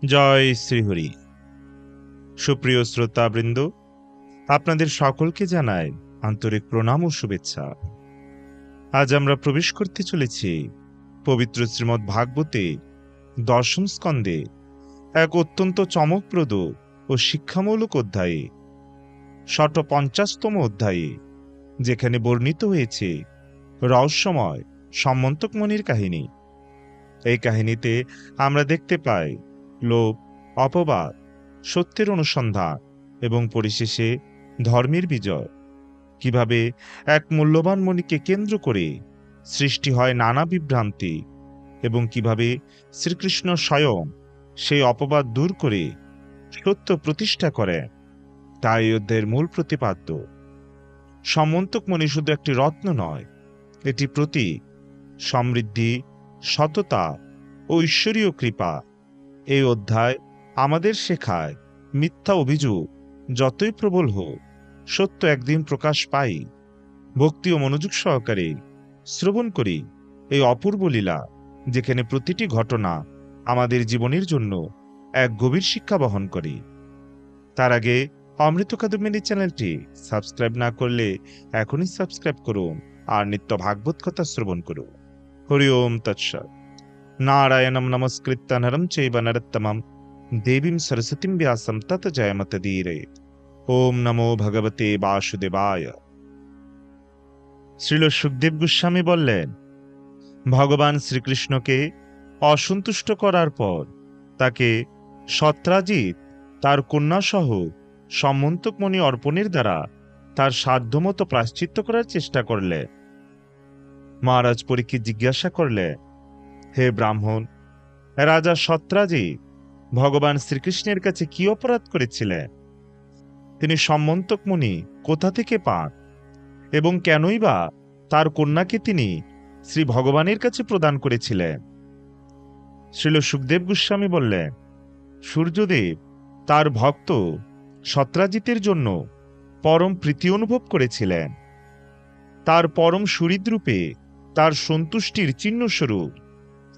জয় শ্রীহরি। সুপ্রিয় শ্রোতাবৃন্দ, আপনাদের সকলকে জানাই আন্তরিক প্রণাম ও শুভেচ্ছা। আজ আমরা প্রবেশ করতে চলেছি পবিত্র শ্রীমদ্ ভাগবতে দশম স্কন্ধে এক অত্যন্ত চমকপ্রদ ও শিক্ষামূলক অধ্যায়ে, 50তম অধ্যায়ে, যেখানে বর্ণিত হয়েছে রহস্যময় সম্মন্তক মুনির কাহিনী। এই কাহিনীতে আমরা দেখতে পাই লোভ, অপবাদ, সত্যের অনুসন্ধান এবং পরিশেষে ধর্মের বিজয়। কিভাবে এক মূল্যবান মণিকে কেন্দ্র করে সৃষ্টি হয় নানা বিভ্রান্তি এবং কিভাবে শ্রীকৃষ্ণ স্বয়ং সেই অপবাদ দূর করে সত্য প্রতিষ্ঠা করে, তাই এই অধ্যায়ের মূল প্রতিপাদ্য। সম্মন্তক মণি শুধু একটি রত্ন নয়, এটি প্রতীক সমৃদ্ধি, সততা ও ঈশ্বরীয় কৃপা। এই অধ্যায় আমাদের শেখায় মিথ্যা অভিযোগ যতই প্রবল হোক, সত্য একদিন প্রকাশ পাই। ভক্তি ও মনোযোগ সহকারে শ্রবণ করি এই অপূর্ব লীলা, যেখানে প্রতিটি ঘটনা আমাদের জীবনের জন্য এক গভীর শিক্ষা বহন করে। তার আগে অমৃত কাদম্বিনী চ্যানেলটি সাবস্ক্রাইব না করলে এখনই সাবস্ক্রাইব করুন আর নিত্য ভাগবত কথা শ্রবণ করুন। হরি ওম তৎসৎ। নারায়ণম নমস্কৃত্য নরম চৈব নরোত্তমম দেবীম সরস্বতীম ব্যাসম তত জয়মতদীরে। ওম নমো ভগবতে বাসুদেবায়। শ্রীল সুখদেব গোস্বামী বললেন, ভগবান শ্রীকৃষ্ণকে অসন্তুষ্ট করার পর তাকে সত্রাজিৎ তার কন্যাসহ সম্মন্তক মণি অর্পণের দ্বারা তার সাধ্যমতো প্রায়শ্চিত্ত করার চেষ্টা করলে। মহারাজ পরীক্ষিত জিজ্ঞাসা করলে, হে ব্রাহ্মণ, রাজা সত্রাজিৎ ভগবান শ্রীকৃষ্ণের কাছে কি অপরাধ করেছিলেন? তিনি সম্মন্তক মণি কোথা থেকে পান এবং কেনই বা তার কন্যাকে তিনি শ্রী ভগবানের কাছে প্রদান করেছিলেন? শ্রীল সুখদেব গোস্বামী বললেন, সূর্যদেব তার ভক্ত সত্রাজিতের জন্য পরম প্রীতি অনুভব করেছিলেন। তার পরম সুহৃদরূপে তার সন্তুষ্টির চিহ্নস্বরূপ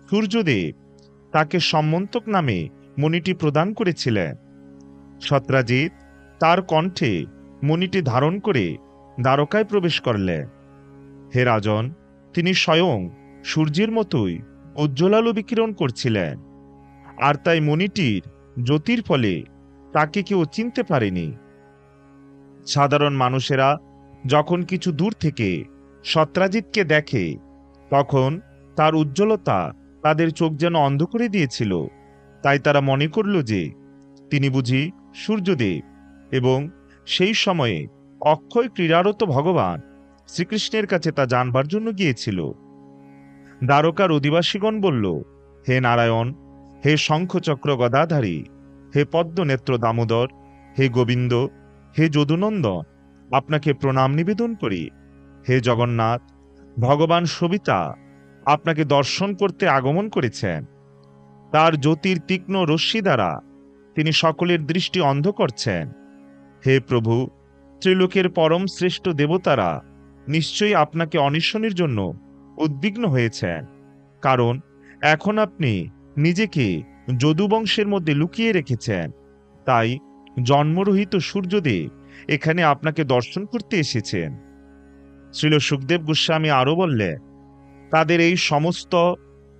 সূর্যদেব তাকে সম্মন্তক নামে মণিটি প্রদান করেছিলেন। সত্রাজিৎ তার কণ্ঠে মণিটি ধারণ করে দ্বারকায় প্রবেশ করলেন। হে রাজন, তিনি স্বয়ং সূর্যের মতোই উজ্জ্বলালো বিকিরণ করছিলেন, আর তাই মণিটির জ্যোতির ফলে তাকে কেউ চিনতে পারেনি। সাধারণ মানুষেরা যখন কিছু দূর থেকে সত্রাজিৎকে দেখে, তখন তার উজ্জ্বলতা তাদের চোখ যেন অন্ধ করে দিয়েছিল। তাই তারা মনে করল যে তিনি বুঝি সূর্যদেব, এবং সেই সময়ে অক্ষয় ক্রীড়ারত ভগবান শ্রীকৃষ্ণের কাছে তা জানবার জন্য গিয়েছিল। দ্বারকার অধিবাসীগণ বলল, হে নারায়ণ, হে শঙ্খচক্র গদাধারী, হে পদ্মনেত্র দামোদর, হে গোবিন্দ, হে যদুনন্দন, আপনাকে প্রণাম নিবেদন করি। হে জগন্নাথ, ভগবান সবিতা আপনাকে দর্শন করতে আগমন করেছেন। তার জ্যোতির তীক্ষ্ণ রশ্মি দ্বারা তিনি সকলের দৃষ্টি অন্ধ করছেন। হে প্রভু, ত্রিলোকের পরম শ্রেষ্ঠ দেবতারা নিশ্চয়ই আপনাকে অন্বেষণের জন্য উদ্বিগ্ন হয়েছেন, কারণ এখন আপনি নিজেকে যদুবংশের মধ্যে লুকিয়ে রেখেছেন। তাই জন্মরহিত সূর্যদেব এখানে আপনাকে দর্শন করতে এসেছেন। শ্রীল সুখদেব গোস্বামী আরো বললেন, তাদের এই সমস্ত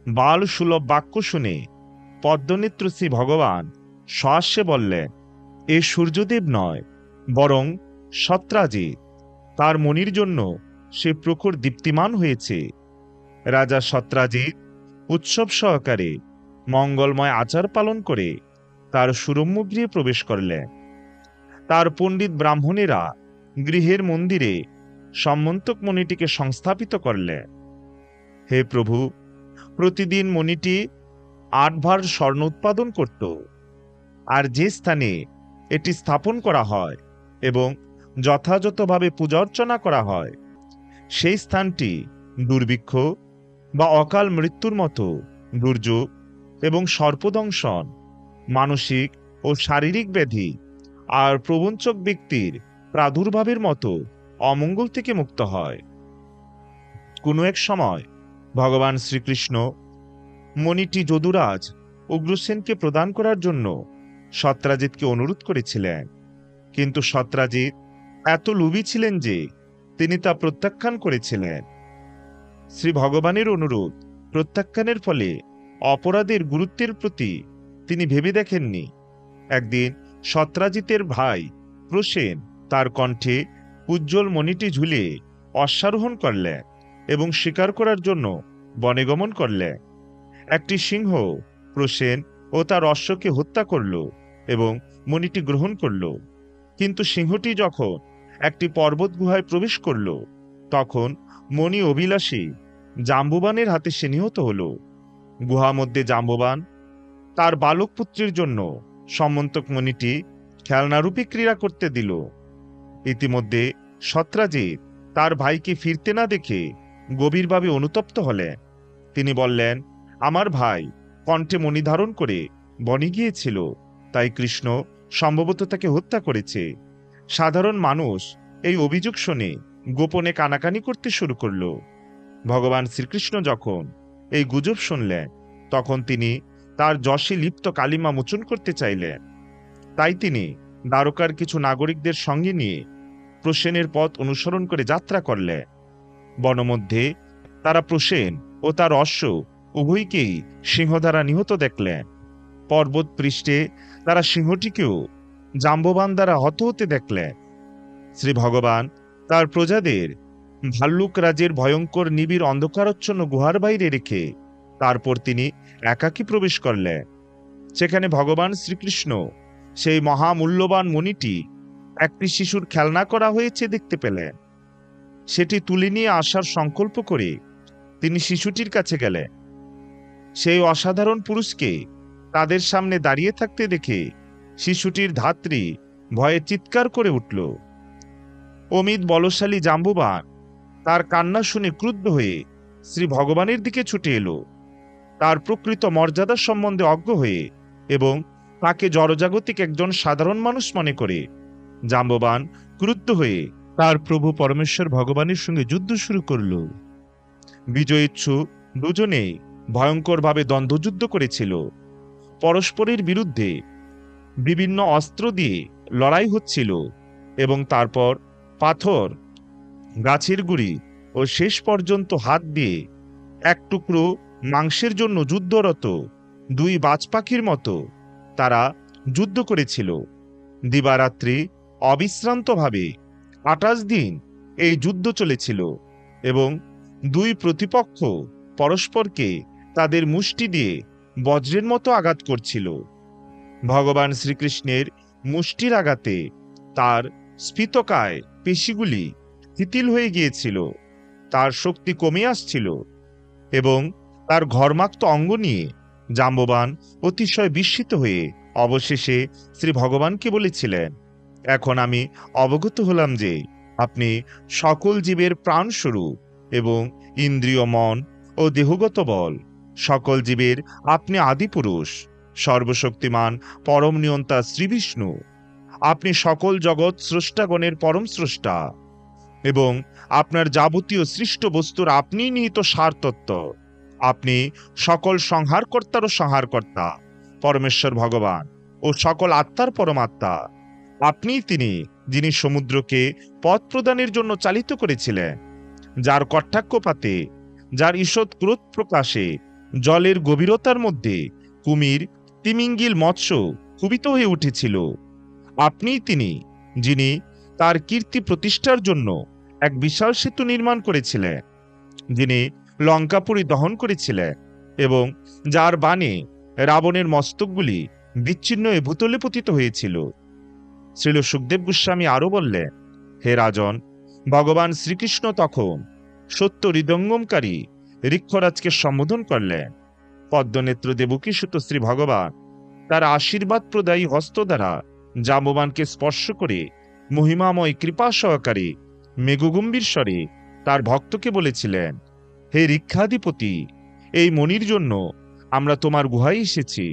বাল সুলভ বাক্য শুনে পদ্মনেত্র শ্রী ভগবান সহাস্যে বললেন, এ সূর্যদেব নয়, বরং সত্রাজিৎ। তার মণির জন্য সে প্রখর দীপ্তিমান হয়েছে। রাজা সত্রাজিৎ উৎসব সহকারে মঙ্গলময় আচার পালন করে তার সুরম্য গৃহে প্রবেশ করলেন। তার পণ্ডিত ব্রাহ্মণেরা গৃহের মন্দিরে সম্মন্তক মণিটিকে সংস্থাপিত করলেন। হে প্রভু, প্রতিদিন মণিটি 8 ভার স্বর্ণ উৎপাদন করত, আর যে স্থানে এটি স্থাপন করা হয় এবং যথাযথভাবে পূজা অর্চনা করা হয়, সেই স্থানটি দুর্ভিক্ষ বা অকাল মৃত্যুর মতো দুর্যোগ এবং সর্পদংশন, মানসিক ও শারীরিক ব্যাধি আর প্রবঞ্চক ব্যক্তির প্রাদুর্ভাবের মতো অমঙ্গল থেকে মুক্ত হয়। কোনো এক সময় ভগবান শ্রীকৃষ্ণ মণিটি যদুরাজ উগ্রসেনকে প্রদান করার জন্য সত্রাজিৎকে অনুরোধ করেছিলেন, কিন্তু সত্রাজিৎ এত লোভী ছিলেন যে তিনি তা প্রত্যাখ্যান করেছিলেন। শ্রী ভগবানের অনুরোধ প্রত্যাখ্যানের ফলে অপরাধের গুরুত্বের প্রতি তিনি ভেবে দেখেননি। একদিন সত্রাজিতের ভাই প্রসেন তার কণ্ঠে উজ্জ্বল মণিটি ঝুলিয়ে অশ্বারোহণ করলেন এবং শিকার করার জন্য বনে গমন করলেন। একটি সিংহ প্রসেন ও তার অশ্বকে হত্যা করল এবং মণিটি গ্রহণ করল। কিন্তু সিংহটি যখন একটি পর্বত গুহায় প্রবেশ করল, তখন মণি অভিলাষী জাম্বুবানের হাতে সে নিহত হল। গুহা মধ্যে জাম্বুবান তার বালক পুত্রের জন্য সমন্তক মণিটি খেলনারূপে ক্রীড়া করতে দিল। ইতিমধ্যে সত্রাজিৎ তার ভাইকে ফিরতে না দেখে গভীরভাবে অনুতপ্ত হলেন। তিনি বললেন, আমার ভাই কণ্ঠে মণি ধারণ করে বনে গিয়েছিল, তাই কৃষ্ণ সম্ভবত তাকে হত্যা করেছে। সাধারণ মানুষ এই অভিযোগ শুনে গোপনে কানাকানি করতে শুরু করল। ভগবান শ্রীকৃষ্ণ যখন এই গুজব শুনলেন, তখন তিনি তার যশে লিপ্ত কালিমা মোচন করতে চাইলেন। তাই তিনি দ্বারকার কিছু নাগরিকদের সঙ্গে নিয়ে প্রসেনের পথ অনুসরণ করে যাত্রা করলেন। বনমধ্যে তারা প্রসেন ও তার অশ্ব উভয়কেই সিংহ দ্বারা নিহত দেখলেন। পর্বত পৃষ্ঠে তারা সিংহটিকেও জাম্ববান দ্বারা হত হতে দেখলেন। শ্রী ভগবান তার প্রজাদের ভাল্লুক রাজের ভয়ঙ্কর নিবিড় অন্ধকারচ্ছন্ন গুহার বাইরে রেখে তারপর তিনি একাকী প্রবেশ করলেন। সেখানে ভগবান শ্রীকৃষ্ণ সেই মহামূল্যবান মণিটি একটি শিশুর খেলনা করা হয়েছে দেখতে পেলেন। সেটি তুলে নিয়ে আসার সংকল্প করে তিনি শিশুটির কাছে গেলেন। সেই অসাধারণ পুরুষকে তাদের সামনে দাঁড়িয়ে থাকতে দেখে শিশুটির ধাত্রী ভয়ে চিৎকার করে উঠল। অমিত বলশালী জাম্বুবান তার কান্না শুনে ক্রুদ্ধ হয়ে শ্রী ভগবানের দিকে ছুটে এলো। তার প্রকৃত মর্যাদা সম্বন্ধে অজ্ঞ হয়ে এবং তাকে জড়জাগতিক একজন সাধারণ মানুষ মনে করে জাম্ববান ক্রুদ্ধ হয়ে তার প্রভু পরমেশ্বর ভগবানের সঙ্গে যুদ্ধ শুরু করল। বিজয়ীচ্ছু দুজনেই ভয়ঙ্করভাবে দ্বন্দ্বযুদ্ধ করেছিল। পরস্পরের বিরুদ্ধে বিভিন্ন অস্ত্র দিয়ে লড়াই হচ্ছিল এবং তারপর পাথর, গাছের গুড়ি ও শেষ পর্যন্ত হাত দিয়ে এক টুকরো মাংসের জন্য যুদ্ধরত দুই বাজ পাখির মতো তারা যুদ্ধ করেছিল। দিবারাত্রি অবিশ্রান্তভাবে 28 দিন এই যুদ্ধ চলেছিল এবং দুই প্রতিপক্ষ পরস্পরকে তাদের মুষ্টি দিয়ে বজ্রের মতো আঘাত করছিল। ভগবান শ্রীকৃষ্ণের মুষ্টির আঘাতে তার স্ফীতকায় পেশিগুলি শিথিল হয়ে গিয়েছিল, তার শক্তি কমে আসছিল এবং তার ঘর্মাক্ত অঙ্গ নিয়ে জাম্ববান অতিশয় বিস্মিত হয়ে অবশেষে শ্রী ভগবানকে বলেছিলেন, এখন আমি অবগত হলাম যে আপনি সকল জীবের প্রাণস্বরূপ এবং ইন্দ্রিয়, মন ও দেহগত বল সকল জীবের আপনি আদিপুরুষ, সর্বশক্তিমান পরম নিয়ন্তা শ্রীবিষ্ণু। আপনি সকল জগৎ স্রষ্টাগণের পরম স্রষ্টা এবং আপনার যাবতীয় সৃষ্ট বস্তুর আপনিই নিহিত সারতত্ত্ব। আপনি সকল সংহারকর্তারও সংহারকর্তা, পরমেশ্বর ভগবান ও সকল আত্মার পরমাত্মা। আপনিই তিনি যিনি সমুদ্রকে পথ প্রদানের জন্য চালিত করেছিলেন, যার কটাক্ষপাতে, যার ঈষৎ ক্রোধ প্রকাশে জলের গভীরতার মধ্যে কুমির, তিমিঙ্গিল, মৎস্য কুপিত হয়ে উঠেছিল। আপনিই তিনি যিনি তার কীর্তি প্রতিষ্ঠার জন্য এক বিশাল সেতু নির্মাণ করেছিলেন, যিনি লঙ্কাপুরী দহন করেছিলেন এবং যার বাণে রাবণের মস্তকগুলি বিচ্ছিন্ন হয়ে ভূতলে পতিত হয়েছিল। শ্রীল সুখদেব গোস্বামী আরো বললেন, হে রাজন, ভগবান শ্রীকৃষ্ণ তখন সত্য হৃদঙ্গমকারী ঋক্ষরাজকে সম্বোধন করলেন। পদ্মনেত্র দেবকী সুত শ্রী ভগবান তার আশীর্বাদ প্রদায়ী হস্ত দ্বারা জাম্ববানকে স্পর্শ করে মহিমাময় কৃপা সহকারে মেঘগম্ভীর স্বরে তার ভক্তকে বলেছিলেন, হে ঋক্ষাধিপতি, এই মণির জন্য আমরা তোমার গুহায় এসেছি।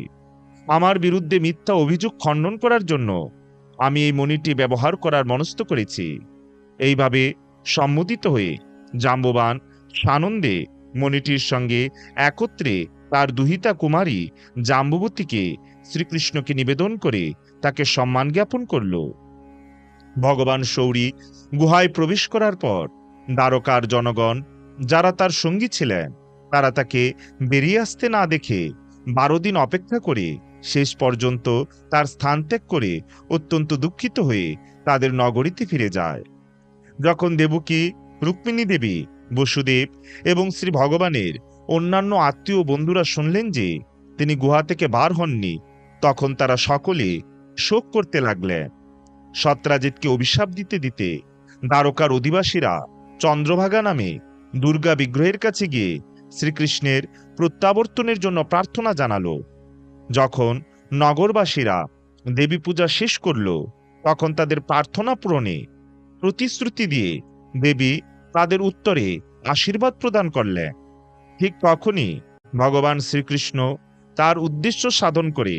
আমার বিরুদ্ধে মিথ্যা অভিযোগ খণ্ডন করার জন্য আমি এই মণিটি ব্যবহার করার মনস্থ করেছি। এইভাবে সম্মোদিত হয়ে জাম্ববান সানন্দে মণিটির সঙ্গে একত্রে তার দুহিতা কুমারী জাম্বুবতীকে শ্রীকৃষ্ণকে নিবেদন করে তাকে সম্মান জ্ঞাপন করল। ভগবান শৌরী গুহায় প্রবেশ করার পর দ্বারকার জনগণ, যারা তার সঙ্গী ছিলেন, তারা তাকে বেরিয়ে আসতে না দেখে 12 দিন অপেক্ষা করে শেষ পর্যন্ত তার স্থান ত্যাগ করে অত্যন্ত দুঃখিত হয়ে তাদের নগরীতে ফিরে যায়। যখন দেবকী, রুক্মিণী দেবী, বসুদেব এবং শ্রী ভগবানের অন্যান্য আত্মীয় বন্ধুরা শুনলেন যে তিনি গুহা থেকে বার হননি, তখন তারা সকলে শোক করতে লাগলেন। সত্রাজিৎকে অভিশাপ দিতে দিতে দ্বারকার অধিবাসীরা চন্দ্রভাগা নামে দুর্গা বিগ্রহের কাছে গিয়ে শ্রীকৃষ্ণের প্রত্যাবর্তনের জন্য প্রার্থনা জানালো। যখন নগরবাসীরা দেবী পূজা শেষ করল, তখন তাদের প্রার্থনা পূরণে প্রতিশ্রুতি দিয়ে দেবী তাদের উত্তরে আশীর্বাদ প্রদান করলেন। ঠিক তখনই ভগবান শ্রীকৃষ্ণ তার উদ্দেশ্য সাধন করে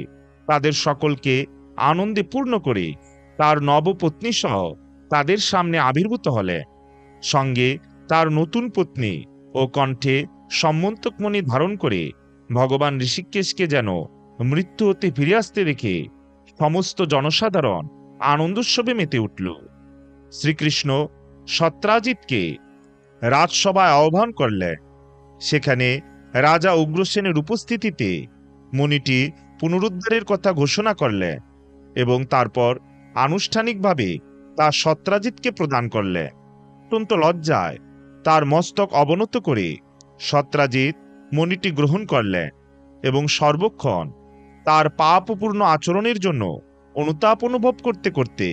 তাদের সকলকে আনন্দে পূর্ণ করে তার নবপত্নী সহ তাদের সামনে আবির্ভূত হলেন। সঙ্গে তার নতুন পত্নী ও কণ্ঠে সম্মন্তকমণি ধারণ করে ভগবান ঋষিকেশকে যেন মৃত্যু হতে ফিরে আসতে দেখে সমস্ত জনসাধারণ আনন্দোৎসবে মেতে উঠল। শ্রীকৃষ্ণ সত্রাজিৎকে রাজসভায় আহ্বান করলেন। সেখানে রাজা উগ্রসেনের উপস্থিতিতে মণিটি পুনরুদ্ধারের কথা ঘোষণা করলেন এবং তারপর আনুষ্ঠানিকভাবে তা সত্রাজিৎকে প্রদান করলেন। অত্যন্ত লজ্জায় তার মস্তক অবনত করে সত্রাজিৎ মণিটি গ্রহণ করলেন এবং সর্বক্ষণ তার পাপপূর্ণ আচরণের জন্য অনুতাপ অনুভব করতে করতে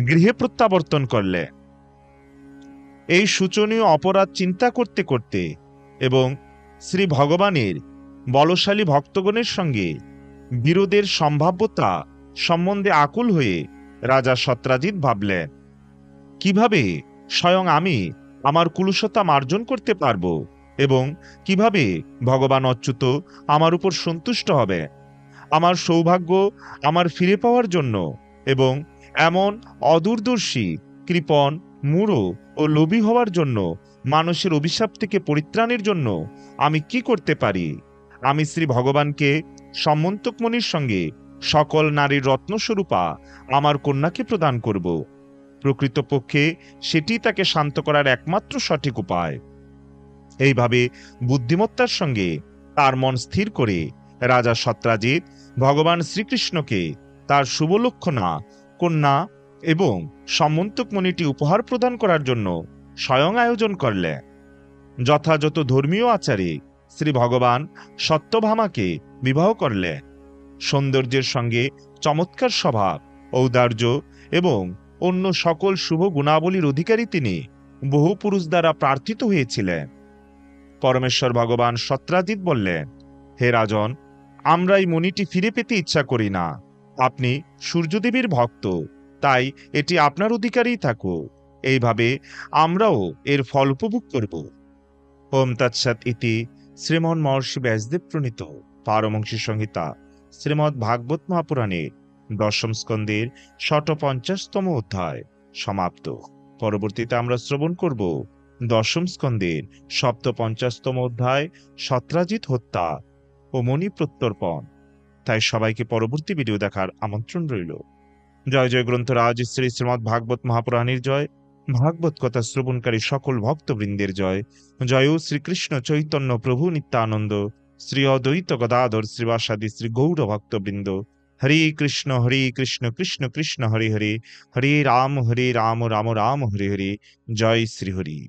গৃহে প্রত্যাবর্তন করলেন। এই শোচনীয় অপরাধ চিন্তা করতে করতে এবং শ্রী ভগবানের বলশালী ভক্তগণের সঙ্গে বিরোধের সম্ভাব্যতা সম্বন্ধে আকুল হয়ে রাজা সত্রাজিৎ ভাবলেন, কিভাবে স্বয়ং আমি আমার কুলুষতা মার্জন করতে পারব এবং কিভাবে ভগবান অচ্যুত আমার উপর সন্তুষ্ট হবে। আমার সৌভাগ্য আমার ফিরে পাওয়ার জন্য এবং এমন অদূরদর্শী, কৃপণ, মূঢ় ও লোভী হওয়ার জন্য, মানুষের অভিশাপ থেকে পরিত্রাণের জন্য আমি কি করতে পারি? আমি শ্রী ভগবানকে সম্মন্তকমণির সঙ্গে সকল নারীর রত্নস্বরূপা আমার কন্যাকে প্রদান করব। প্রকৃতপক্ষে সেটি তাকে শান্ত করার একমাত্র সঠিক উপায়। এইভাবে বুদ্ধিমত্তার সঙ্গে তার মন স্থির করে রাজা সত্রাজিৎ ভগবান শ্রীকৃষ্ণকে তার শুভলক্ষণা কন্যা এবং সম্মন্তকমণিটি উপহার প্রদান করার জন্য স্বয়ং আয়োজন করলেন। যথাযথ ধর্মীয় আচারে শ্রী ভগবান সত্যভামাকে বিবাহ করলেন। সৌন্দর্যের সঙ্গে চমৎকার স্বভাব, ঔদার্য এবং অন্য সকল শুভ গুণাবলীর অধিকারী তিনি বহু পুরুষ দ্বারা প্রার্থিত হয়েছিলেন। পরমেশ্বর ভগবান সত্রাজিৎ বললেন, হে রাজন, আমরা এই মণিটি ফিরে পেতে ইচ্ছা করি না। আপনি সূর্যদেবীর ভক্ত, তাই এটি আপনার অধিকারেই থাকুক। এইভাবে আমরাও এর ফল উপভোগ করব। ওম তৎসৎ ইতি শ্রীমন মহর্ষি ব্যাসদেব প্রণীত পারমহংসী সংহিতা শ্রীমদ্ ভাগবত মহাপুরাণের 10ম স্কন্ধের 650তম অধ্যায় সমাপ্ত। পরবর্তীতে আমরা শ্রবণ করব 10ম স্কন্ধের 750তম অধ্যায় সত্রাজিৎ হত্যা ও মণি প্রত্যর্পণ। তাই সবাইকে পরবর্তী ভিডিও দেখার আমন্ত্রণ রইল। জয় জয় গ্রন্থরাজ শ্রী শ্রীমদ্ ভাগবত মহাপুরাণের জয়। ভাগবত কথা শ্রবণকারী সকল ভক্তবৃন্দের জয়। জয় শ্রীকৃষ্ণ চৈতন্য প্রভু নিত্যানন্দ, শ্রী অদ্বৈত গদাধর শ্রীবাসাদি শ্রী গৌর ভক্তবৃন্দ। হরে কৃষ্ণ কৃষ্ণ কৃষ্ণ হরে হরে, হরে রাম রাম রাম হরে হরে। জয় শ্রী হরি।